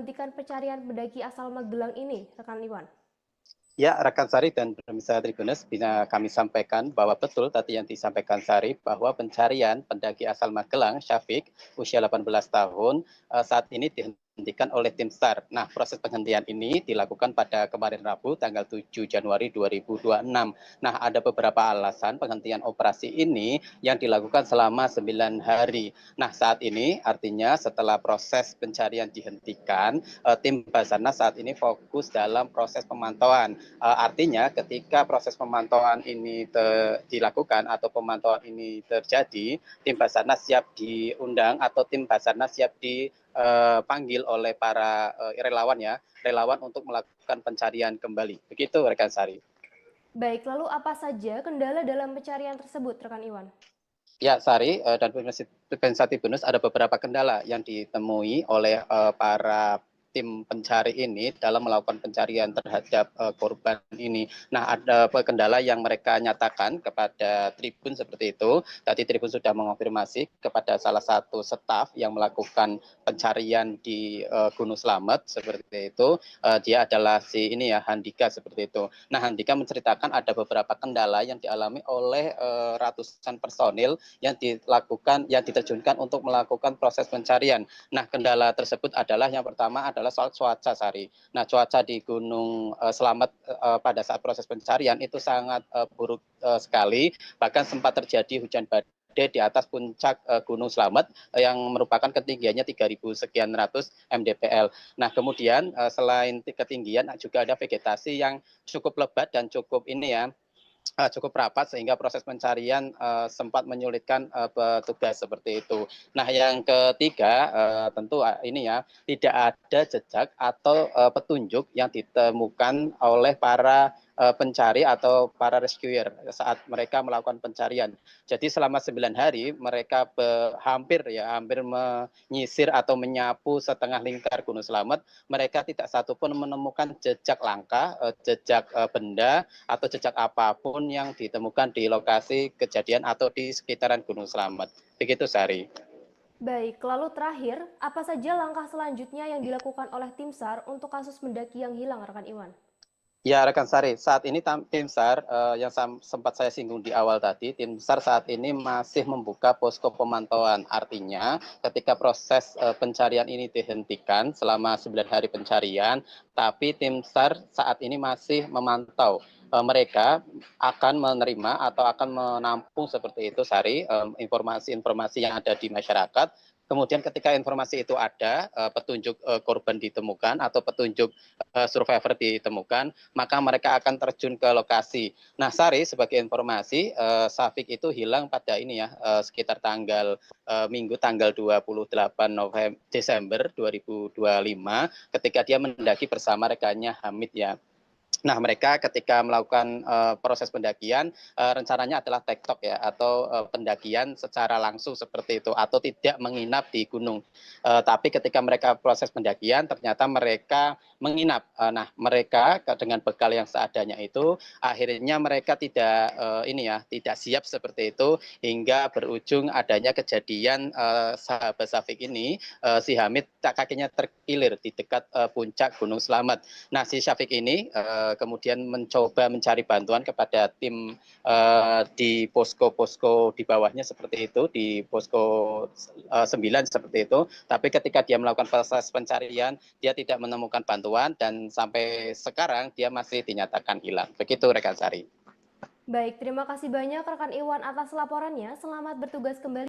menghentikan pencarian pendaki asal Magelang ini, rekan Iwan? Ya, rekan Sari dan pemirsa Tribuners, bisa kami sampaikan bahwa betul tadi yang disampaikan Sari bahwa pencarian pendaki asal Magelang, Syafiq, usia 18 tahun, saat ini dihentikan oleh tim SAR. Nah, proses penghentian ini dilakukan pada kemarin Rabu, tanggal 7 Januari 2026. Nah, ada beberapa alasan penghentian operasi ini yang dilakukan selama 9 hari. Nah, saat ini artinya setelah proses pencarian dihentikan, tim Basarnas saat ini fokus dalam proses pemantauan. Artinya ketika proses pemantauan ini dilakukan atau pemantauan ini terjadi, tim Basarnas siap diundang atau tim Basarnas siap dipanggil oleh para relawan ya, relawan untuk melakukan pencarian kembali. Begitu rekan Sari. Baik, lalu apa saja kendala dalam pencarian tersebut, rekan Iwan? Ya, Sari dan pemirsa Tribuners, ada beberapa kendala yang ditemui oleh para tim pencari ini dalam melakukan pencarian terhadap korban ini. Nah, ada kendala yang mereka nyatakan kepada Tribun seperti itu. Tadi Tribun sudah mengonfirmasi kepada salah satu staf yang melakukan pencarian di Gunung Slamet seperti itu. Dia adalah si ini ya, Handika seperti itu. Nah, Handika menceritakan ada beberapa kendala yang dialami oleh ratusan personil yang diterjunkan untuk melakukan proses pencarian. Nah, kendala tersebut adalah yang pertama adalah soal cuaca, Sari. Nah, cuaca di Gunung Slamet pada saat proses pencarian itu sangat buruk sekali, bahkan sempat terjadi hujan badai di atas puncak Gunung Slamet yang merupakan ketinggiannya 3.000 sekian ratus mdpl. Nah, kemudian selain ketinggian juga ada vegetasi yang cukup lebat dan cukup ini ya, cukup rapat sehingga proses pencarian sempat menyulitkan petugas seperti itu. Nah, yang ketiga tentu ini ya, tidak ada jejak atau petunjuk yang ditemukan oleh para pencari atau para rescuer saat mereka melakukan pencarian. Jadi selama 9 hari mereka hampir menyisir atau menyapu setengah lingkar Gunung Slamet. Mereka tidak satupun menemukan jejak langkah, jejak benda atau jejak apapun yang ditemukan di lokasi kejadian atau di sekitaran Gunung Slamet. Begitu, Sari. Baik, lalu terakhir, apa saja langkah selanjutnya yang dilakukan oleh tim SAR untuk kasus pendaki yang hilang, rekan Iwan? Ya, rekan Sari, saat ini tim SAR yang sempat saya singgung di awal tadi, tim SAR saat ini masih membuka posko pemantauan. Artinya, ketika proses pencarian ini dihentikan selama 9 hari pencarian, tapi tim SAR saat ini masih memantau. Mereka akan menerima atau akan menampung seperti itu, Sari, informasi-informasi yang ada di masyarakat. Kemudian ketika informasi itu ada, petunjuk korban ditemukan atau petunjuk survivor ditemukan, maka mereka akan terjun ke lokasi. Nah, Sari, sebagai informasi, Syafiq itu hilang pada ini ya, sekitar Minggu tanggal 28 Desember 2025 ketika dia mendaki bersama rekannya Hamid ya. Nah, mereka ketika melakukan proses pendakian, rencananya adalah tektok ya, atau pendakian secara langsung seperti itu, atau tidak menginap di gunung. Tapi ketika mereka proses pendakian, ternyata mereka menginap. Nah, mereka dengan bekal yang seadanya itu, akhirnya mereka tidak siap seperti itu, hingga berujung adanya kejadian sahabat Syafiq ini, si Hamid kakinya terkilir di dekat puncak Gunung Slamet. Nah, si Syafiq ini kemudian mencoba mencari bantuan kepada tim di posko-posko di bawahnya seperti itu, di posko 9 seperti itu. Tapi ketika dia melakukan proses pencarian, dia tidak menemukan bantuan dan sampai sekarang dia masih dinyatakan hilang. Begitu rekan Sari. Baik, terima kasih banyak rekan Iwan atas laporannya. Selamat bertugas kembali.